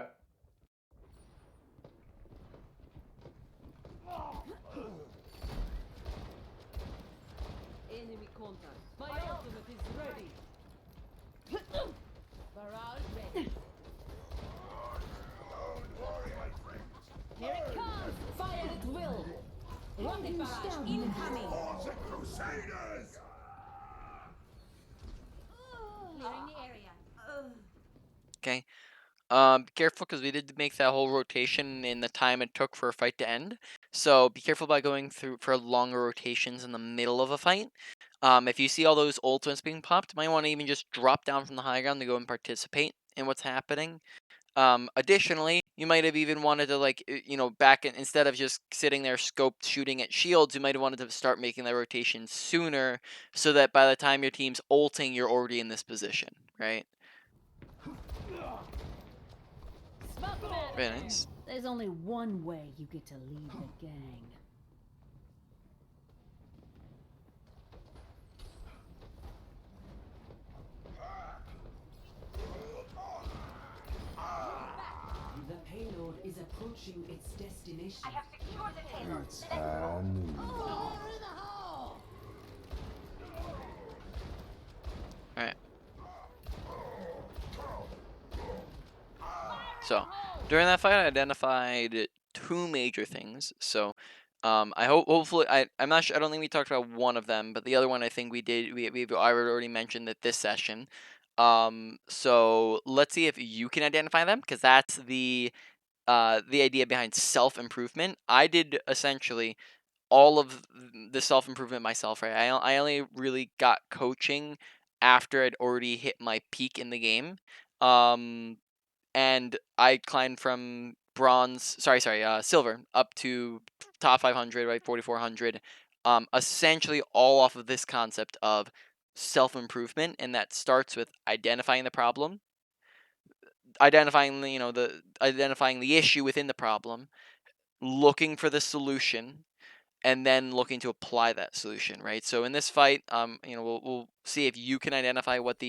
C: Enemy contact. My ultimate is ready. Barrage ready. Rocket barrage incoming. Clearing the area.
A: Okay. Be careful because we did make that whole rotation in the time it took for a fight to end. So be careful by going through for longer rotations in the middle of a fight. If you see all those ultimates being popped, you might want to even just drop down from the high ground to go and participate in what's happening. Additionally, you might have even wanted to instead of just sitting there scoped shooting at shields, you might have wanted to start making that rotation sooner so that by the time your team's ulting, you're already in this position, right?
C: Smoke 'em out of
A: Very
C: there.
A: nice.
C: There's only one way you get to lead the gang.
D: The payload is approaching its destination.
E: I have secured the payload.
B: It's
E: The next
A: Alright. So, during that fight, I identified two major things. So, I'm not sure. I don't think we talked about one of them, but the other one I think we did. I already mentioned it this session. So let's see if you can identify them, because that's the idea behind self improvement. I did essentially all of the self improvement myself, right? I only really got coaching after I'd already hit my peak in the game. And I climbed from silver up to top 500, right, 4400. Essentially all off of this concept of self improvement, and that starts with identifying the problem, identifying the issue within the problem, looking for the solution, and then looking to apply that solution, right? So in this fight, we'll see if you can identify what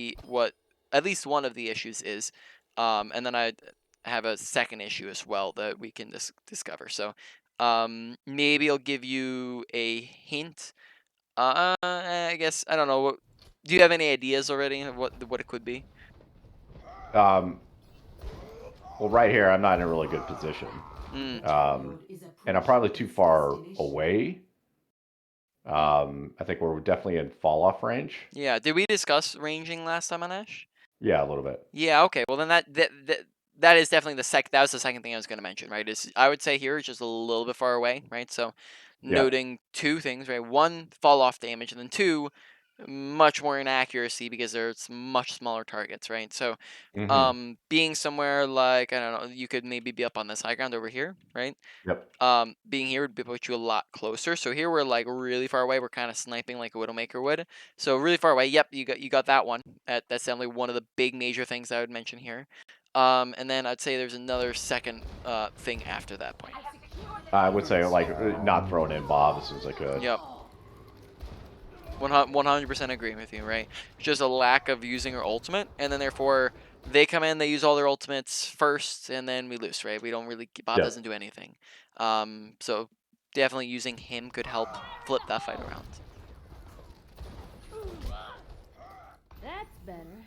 A: at least one of the issues is, and then I have a second issue as well that we can discover. So maybe I'll give you a hint. I guess I don't know. Do you have any ideas already of what it could be?
B: Well, right here, I'm not in a really good position.
A: Mm.
B: And I'm probably too far away. I think we're definitely in fall off range.
A: Yeah. Did we discuss ranging last time on Ash?
B: Yeah, a little bit.
A: Yeah, okay. Well, then that is definitely that was the second thing I was going to mention, right? Is I would say here it's just a little bit far away, right? So
B: Yeah.
A: noting two things, right? One, fall off damage, and then two, much more inaccuracy because there's much smaller targets, right? So being somewhere like, I don't know, you could maybe be up on this high ground over here, right?
B: Yep.
A: Being here would put you a lot closer. So here we're like really far away. We're kind of sniping like a Widowmaker would. So really far away. Yep, you got that one. That's definitely one of the big major things I would mention here. And then I'd say there's another second thing after that point.
B: I would say like not throwing in Bob as soon as I could.
A: Yep. 100% agree with you, right? Just a lack of using our ultimate, and then therefore they come in, they use all their ultimates first, and then we lose, right? We don't really, Bob doesn't do anything. So definitely using him could help flip that fight around.
C: That's better.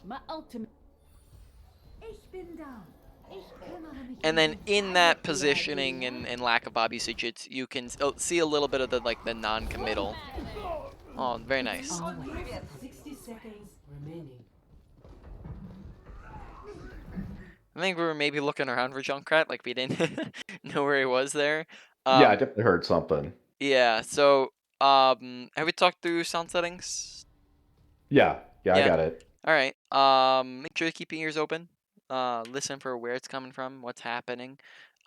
C: My ultimate. Ich bin da. Ich kümmere mich.
A: And then in that positioning and lack of Bob usage, you can see a little bit of the non-committal. Oh, very nice.
D: 60 seconds remaining.
A: I think we were maybe looking around for Junkrat, like we didn't know where he was there.
B: Yeah, I definitely heard something.
A: Yeah, so have we talked through sound settings?
B: Yeah, I got it.
A: Alright. Make sure to keep your ears open. Listen for where it's coming from, what's happening.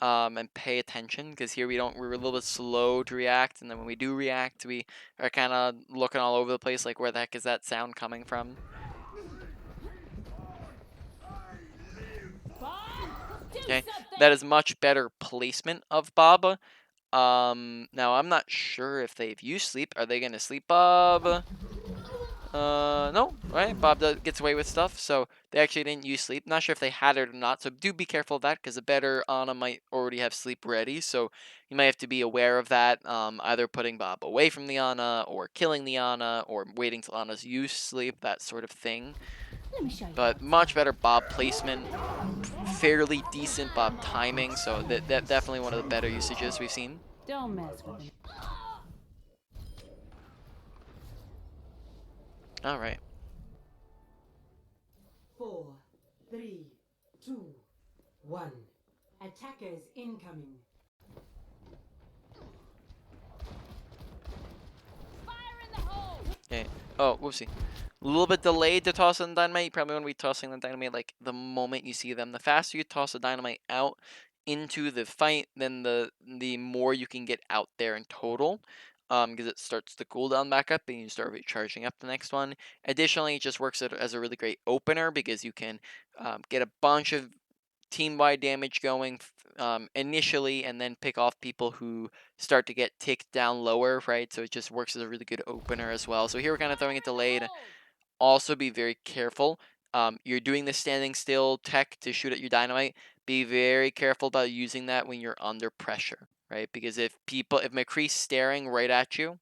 A: And pay attention, because here we're a little bit slow to react, and then when we do react, we are kind of looking all over the place, like where the heck is that sound coming from? Okay, that is much better placement of Bob. Now I'm not sure if they've used sleep. Are they gonna sleep Bob? No, right? Bob gets away with stuff, so they actually didn't use sleep. Not sure if they had it or not, so do be careful of that, because a better Ana might already have sleep ready, so you might have to be aware of that, either putting Bob away from the Ana, or killing the Ana, or waiting till Ana's used sleep, that sort of thing.
C: Let me show you.
A: But much better Bob placement, fairly decent Bob timing, so that's definitely one of the better usages we've seen.
C: Don't mess with him.
A: All right.
D: 4, 3, 2, 1. Attackers incoming.
C: Fire in the hole!
A: Okay. Oh, whoopsie. A little bit delayed to toss in the dynamite. You probably want to be tossing the dynamite like the moment you see them. The faster you toss the dynamite out into the fight, then the more you can get out there in total. Because it starts to cool down back up and you start recharging up the next one. Additionally, it just works as a really great opener because you can get a bunch of team-wide damage going initially, and then pick off people who start to get ticked down lower, right? So it just works as a really good opener as well. So here we're kind of throwing it delayed. Also be very careful. You're doing the standing still tech to shoot at your dynamite. Be very careful about using that when you're under pressure, right? Because if McCree's staring right at you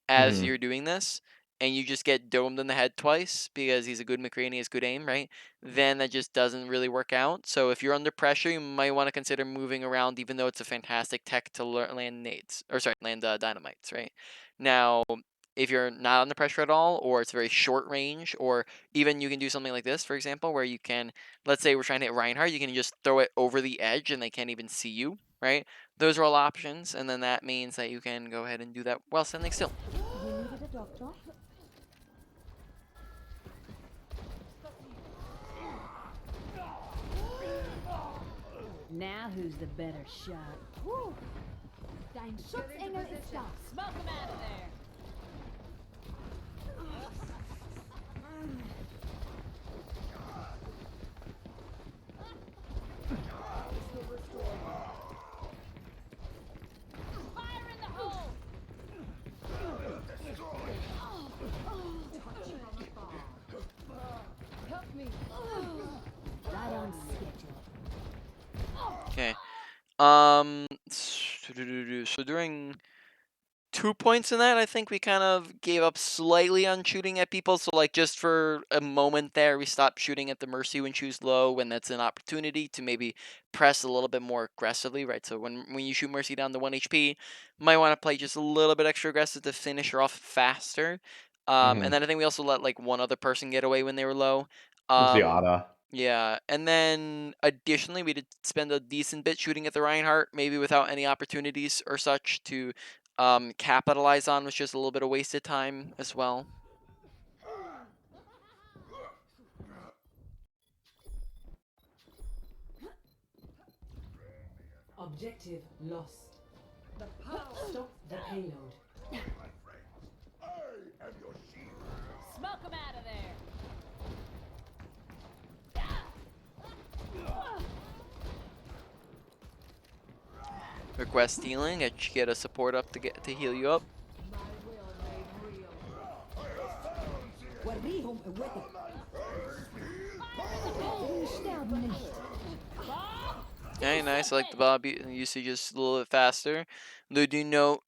A: as
B: Mhm.
A: you're doing this, and you just get domed in the head twice because he's a good McCree and he has good aim, right? Then that just doesn't really work out. So if you're under pressure, you might want to consider moving around, even though it's a fantastic tech to land nades, or sorry, land dynamites, right? Now, if you're not under pressure at all, or it's very short range, or even you can do something like this, for example, where you can, let's say we're trying to hit Reinhardt, you can just throw it over the edge and they can't even see you, right? Those are all options, and then that means that you can go ahead and do that while standing still.
C: We needed a doctor. Now who's the better shot? Woo. Dein Schutzengel ist da. Smoke him out of there. Fire in the hole! Help me. Right on schedule.
A: Okay. So during 2 points in that, I think we kind of gave up slightly on shooting at people. So like just for a moment there, we stopped shooting at the Mercy when she was low, when that's an opportunity to maybe press a little bit more aggressively, right? So when you shoot Mercy down to 1 HP, you might want to play just a little bit extra aggressive to finish her off faster. And
B: Mhm.
A: then I think we also let like one other person get away when they were low. Um,
B: Ziada.
A: yeah, and then additionally, we did spend a decent bit shooting at the Reinhardt, maybe without any opportunities or such to capitalize on, which is a little bit of wasted time as well.
D: Objective lost. Stop the payload.
C: Smoke him out of there.
A: Request healing, get a support up to heal you up. Okay, nice. I like the Bob usage is a little bit faster. Though do note,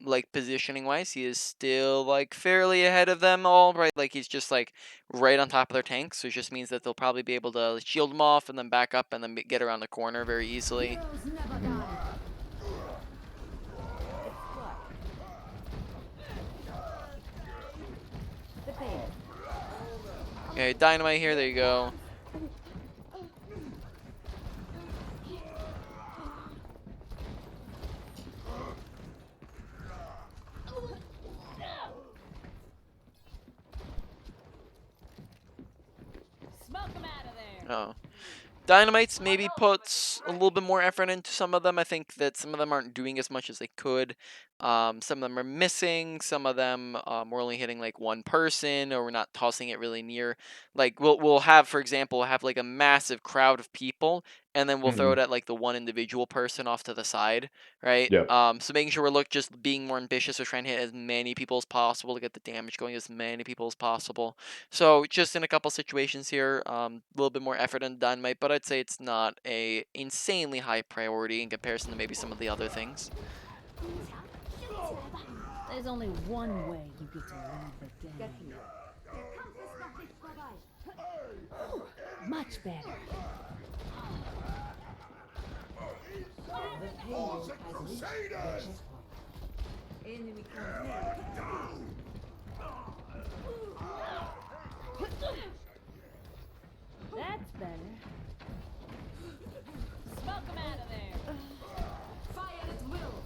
A: like positioning wise, he is still like fairly ahead of them all, right? Like he's just like right on top of their tanks, so it just means that they'll probably be able to shield him off and then back up and then get around the corner very easily. Okay, dynamite here. There you go.
C: Smoke him out of there.
A: Oh. Dynamites maybe puts a little bit more effort into some of them. I think that some of them aren't doing as much as they could. Some of them are missing. Some of them we're only hitting like one person, or we're not tossing it really near. Like we'll have, for example, have like a massive crowd of people, and then we'll throw it
B: Mhm.
A: at like the one individual person off to the side, right?
B: Yep.
A: So making sure we're just being more ambitious, we're trying to hit as many people as possible to get the damage going as many people as possible. So just in a couple situations here, a little bit more effort on dynamite, but I'd say it's not a insanely high priority in comparison to maybe some of the other things.
C: There's only one way you get to leave the game. Much better.
D: The payload has checkpoint. Enemy comes near.
C: That's better. Smoke him out of there.
D: Fire at will.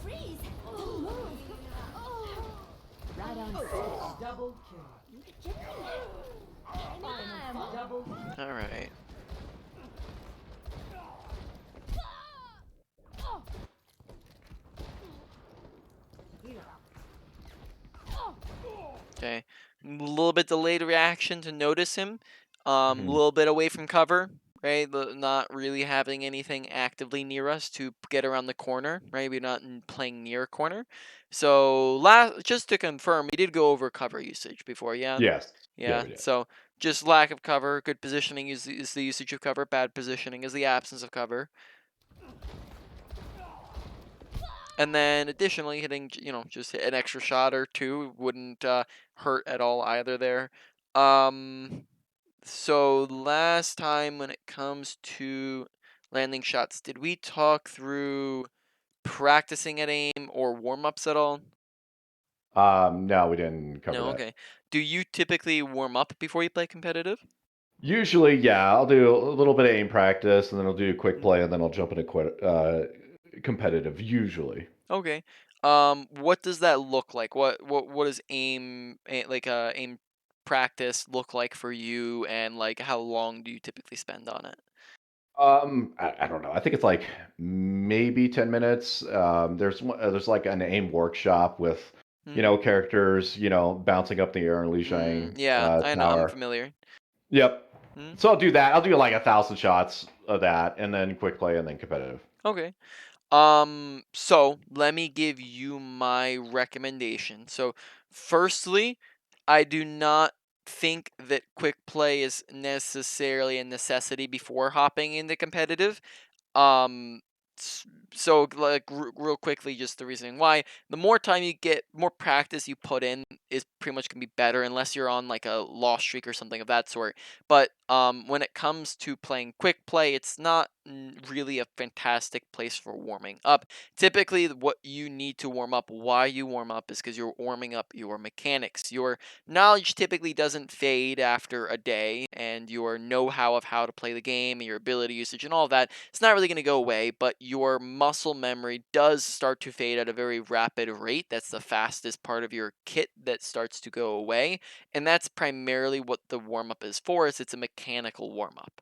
C: Freeze! Don't move. Right on set.
D: Double kill.
C: Get in there.
D: Double kill.
A: All right.
D: Heal.
A: Okay. A little bit delayed reaction to notice him. A
B: Mhm.
A: little bit away from cover, right? Not really having anything actively near us to get around the corner, right? We're not playing near a corner. So just to confirm, we did go over cover usage before, yeah?
B: Yes. Yeah,
A: Yeah.
B: we did.
A: So just lack of cover. Good positioning is the usage of cover. Bad positioning is the absence of cover. And then additionally, hitting, just hit an extra shot or two wouldn't hurt at all either there. So last time when it comes to landing shots, did we talk through practicing at aim or warm-ups at all?
B: No, we didn't cover
A: No,
B: that.
A: okay. Do you typically warm up before you play competitive?
B: Usually, yeah, I'll do a little bit of aim practice, and then I'll do a quick
A: Mm,
B: play, and then I'll jump into competitive. Usually,
A: Okay. What does that look like? What does aim practice look like for you, and like how long do you typically spend on it?
B: I don't know. I think it's like maybe 10 minutes. There's like an aim workshop with
A: Hmm.
B: characters bouncing up in the air and Li Shang
A: Yeah, I know. I'm
B: tower.
A: familiar.
B: Yep.
A: Hmm.
B: So I'll do that. I'll do like 1,000 shots of that, and then quick play, and then competitive.
A: Okay. So let me give you my recommendation. So, firstly, I do not think that quick play is necessarily a necessity before hopping into competitive. Um, so like real quickly, just the reasoning why. The more time you get, more practice you put in is pretty much gonna be better, unless you're on like a lost streak or something of that sort. But when it comes to playing quick play, it's not really a fantastic place for warming up. Typically, what you need to warm up, why you warm up, is because you're warming up your mechanics. Your knowledge typically doesn't fade after a day, and your know-how of how to play the game and your ability usage and all that, it's not really going to go away, but your muscle memory does start to fade at a very rapid rate. That's the fastest part of your kit that starts to go away, and that's primarily what the warm-up is for. It's a mechanical warm-up.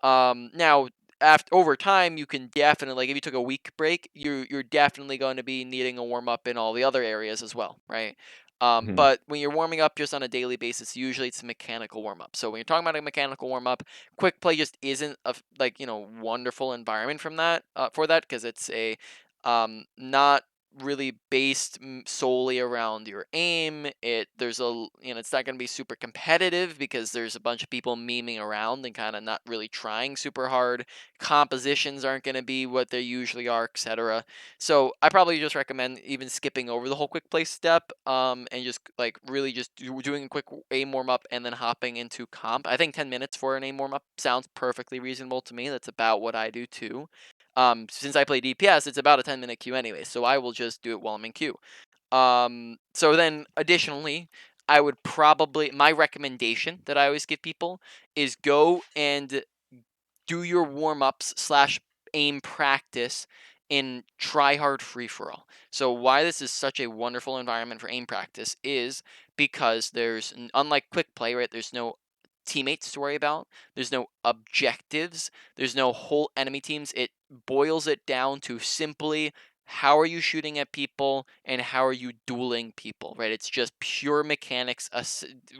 A: Now, after over time, you can definitely, like, if you took a week break, you're definitely going to be needing a warm up in all the other areas as well, right?
B: Mhm.
A: But when you're warming up just on a daily basis, usually it's a mechanical warm up. So when you're talking about a mechanical warm up, quick play just isn't a wonderful environment from that for that, because it's a not really based solely around your aim. It's not going to be super competitive because there's a bunch of people memeing around and kind of not really trying super hard. Compositions aren't going to be what they usually are, etc. So I probably just recommend even skipping over the whole quick play step, and just like really just doing a quick aim warm up and then hopping into comp. I think 10 minutes for an aim warm up sounds perfectly reasonable to me. That's about what I do too. Since I play DPS, it's about a 10-minute queue anyway, so I will just do it while I'm in queue. So then additionally, I would probably, my recommendation that I always give people is go and do your warm ups slash aim practice in try hard free for all. So why this is such a wonderful environment for aim practice is because there's unlike quick play, right? There's no teammates to worry about. There's no objectives. There's no whole enemy teams. It boils it down to simply how are you shooting at people and how are you dueling people, right? It's just pure mechanics,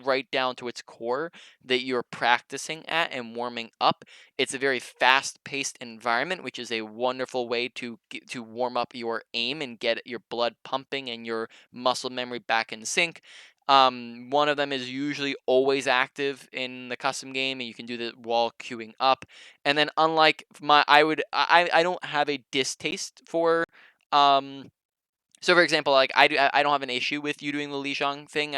A: right down to its core that you're practicing at and warming up. It's a very fast-paced environment, which is a wonderful way to warm up your aim and get your blood pumping and your muscle memory back in sync. One of them is usually always active in the custom game, and you can do that while queuing up. And then, unlike I don't have a distaste for um So, for example, like I don't have an issue with you doing the Li Xiang thing.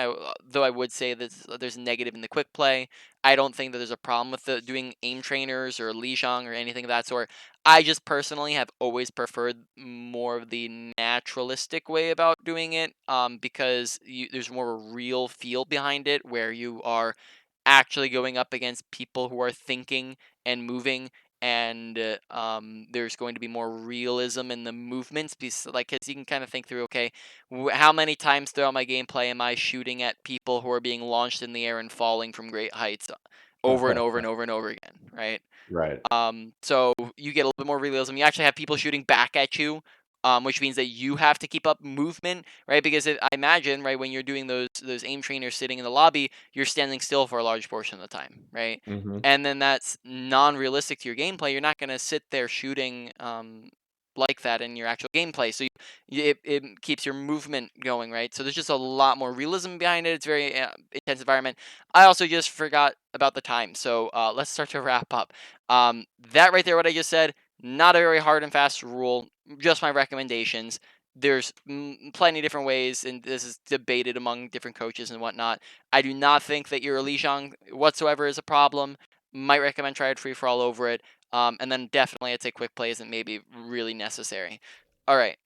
A: Though I would say that there's a negative in the quick play. I don't think that there's a problem with doing aim trainers or Li Xiang or anything of that sort. I just personally have always preferred more of the naturalistic way about doing it, because there's more of a real feel behind it, where you are actually going up against people who are thinking and moving, and there's going to be more realism in the movements, because like, cause you can kind of think through, okay, how many times throughout my gameplay am I shooting at people who are being launched in the air and falling from great heights over and over and over and over again, right?
B: Right.
A: So you get a little bit more realism. You actually have people shooting back at you, which means that you have to keep up movement, right? Because I imagine, right, when you're doing those aim trainers sitting in the lobby, you're standing still for a large portion of the time, right?
B: Hmm.
A: And then that's non-realistic to your gameplay. You're not going to sit there shooting like that in your actual gameplay. So it keeps your movement going, right? So there's just a lot more realism behind it. It's very intense environment. I also just forgot about the time, so let's start to wrap up. That right there, what I just said, not a very hard and fast rule. Just my recommendations. There's plenty of different ways, and this is debated among different coaches and whatnot. I do not think that your Li Xiang whatsoever is a problem. Might recommend try it free for all over it. And then definitely I'd say quick play isn't maybe really necessary. All right,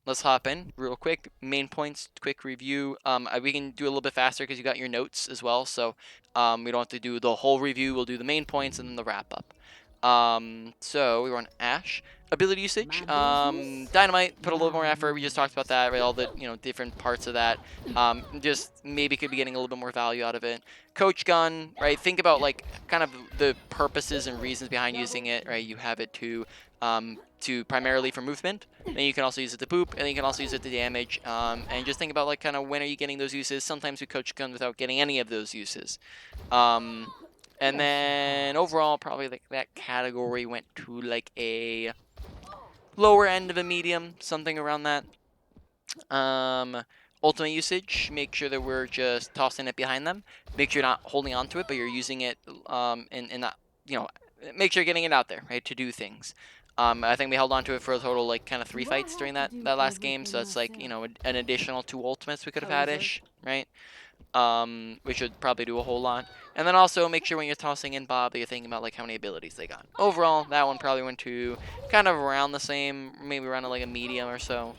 A: let's hop in real quick. Main points, quick review. We can do a little bit faster because you got your notes as well. So we don't have to do the whole review. We'll do the main points and then the wrap up. So we run Ashe. Ability usage. Dynamite, put a little more effort. We just talked about that, right? All the different parts of that. Just maybe could be getting a little bit more value out of it. Coach gun, right? Think about like kind of the purposes and reasons behind using it, right? You have it to primarily for movement. Then you can also use it to poop, and then you can also use it to damage. And just think about like kind of when are you getting those uses. Sometimes we coach gun without getting any of those uses. And then overall, probably like that category went to like a lower end of a medium, something around that. Ultimate usage, make sure that we're just tossing it behind them. Make sure you're not holding on to it, but you're using it, and not, make sure you're getting it out there, right, to do things. I think we held on to it for a total like kind of 3 fights during that last game, so that's like an additional 2 ultimates we could have had ish, right? We should probably do a whole lot. And then also make sure when you're tossing in Bob that you're thinking about like how many abilities they got. Overall, that one probably went to kind of around the same, maybe around like a medium or so.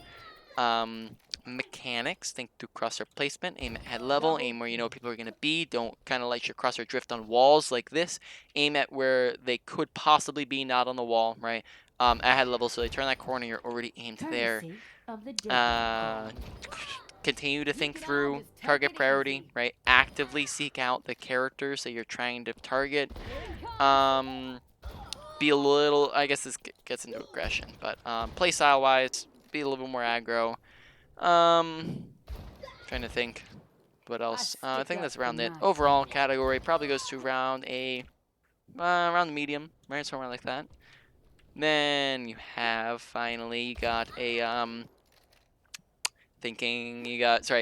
A: Mechanics, think through crosshair placement, aim at head level, aim where you know people are going to be. Don't kind of let your crosshair drift on walls like this. Aim at where they could possibly be, not on the wall, right? At head level, so they turn that corner, you're already aimed there. Continue to think through target priority, right? Actively seek out the characters that you're trying to target. Be a little, I guess this gets into aggression, but play style wise, be a little bit more aggro. Trying to think what else. I think that's around it. Overall category probably goes to around around the medium, right? Somewhere like that. Then you have finally you got a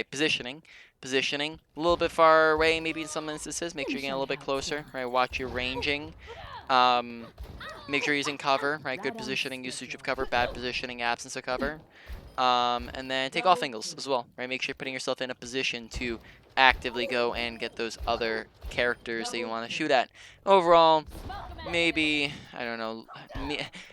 A: positioning. Positioning, a little bit far away maybe in some instances. Make sure you're getting a little bit closer, right? Watch your ranging. Make sure you're using cover, right? Good positioning, usage of cover, bad positioning, absence of cover. And then take off angles as well, right? Make sure you're putting yourself in a position to actively go and get those other characters that you want to shoot at. Overall, maybe, I don't know,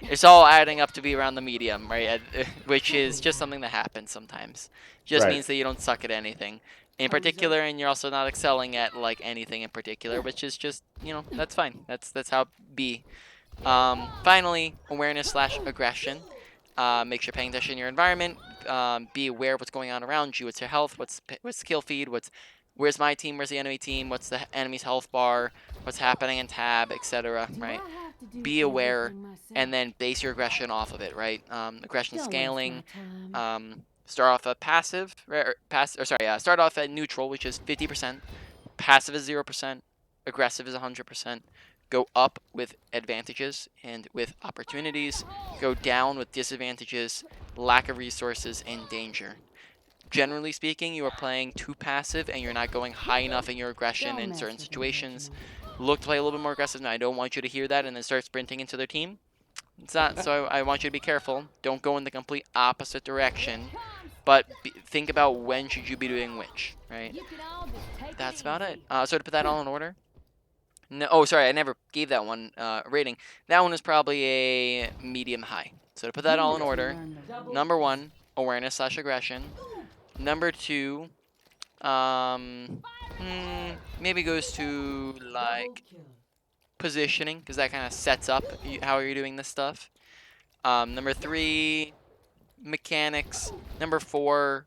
A: it's all adding up to be around the medium, right? Which is just something that happens sometimes. Just means that you don't suck at anything in particular, and you're also not excelling at like anything in particular, which is just, that's fine. That's how it be. Finally, awareness / aggression. Make sure you're paying attention to your environment. Be aware of what's going on around you. What's your health? What's skill feed? Where's my team? Where's the enemy team? What's the enemy's health bar? What's happening in tab, etc. Right? Be aware, and then base your aggression off of it. Right? Aggression scaling. Start off at passive, start off at neutral, which is 50%. Passive is 0%. Aggressive is 100%. Go up with advantages and with opportunities. Go down with disadvantages, lack of resources, and danger. Generally speaking, you are playing too passive and you're not going high enough in your aggression in certain situations. Look to play a little bit more aggressive, and I don't want you to hear that and then start sprinting into their team. It's not, so I want you to be careful. Don't go in the complete opposite direction. but think about when should you be doing which, right?
C: You can all just take
A: That's
C: it
A: about it.
C: easy.
A: So to put that all in order. No, oh, sorry, I never gave that one a rating. That one is probably a medium high. So to put that all in order, number 1, awareness/aggression. Number 2, maybe goes to like positioning, because that kind of sets up how you're doing this stuff. Number 3, mechanics. Number 4,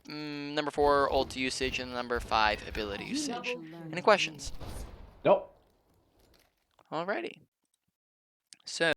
A: number 4, ult usage, and number 5, ability usage. Any questions?
B: Nope.
A: Alrighty. So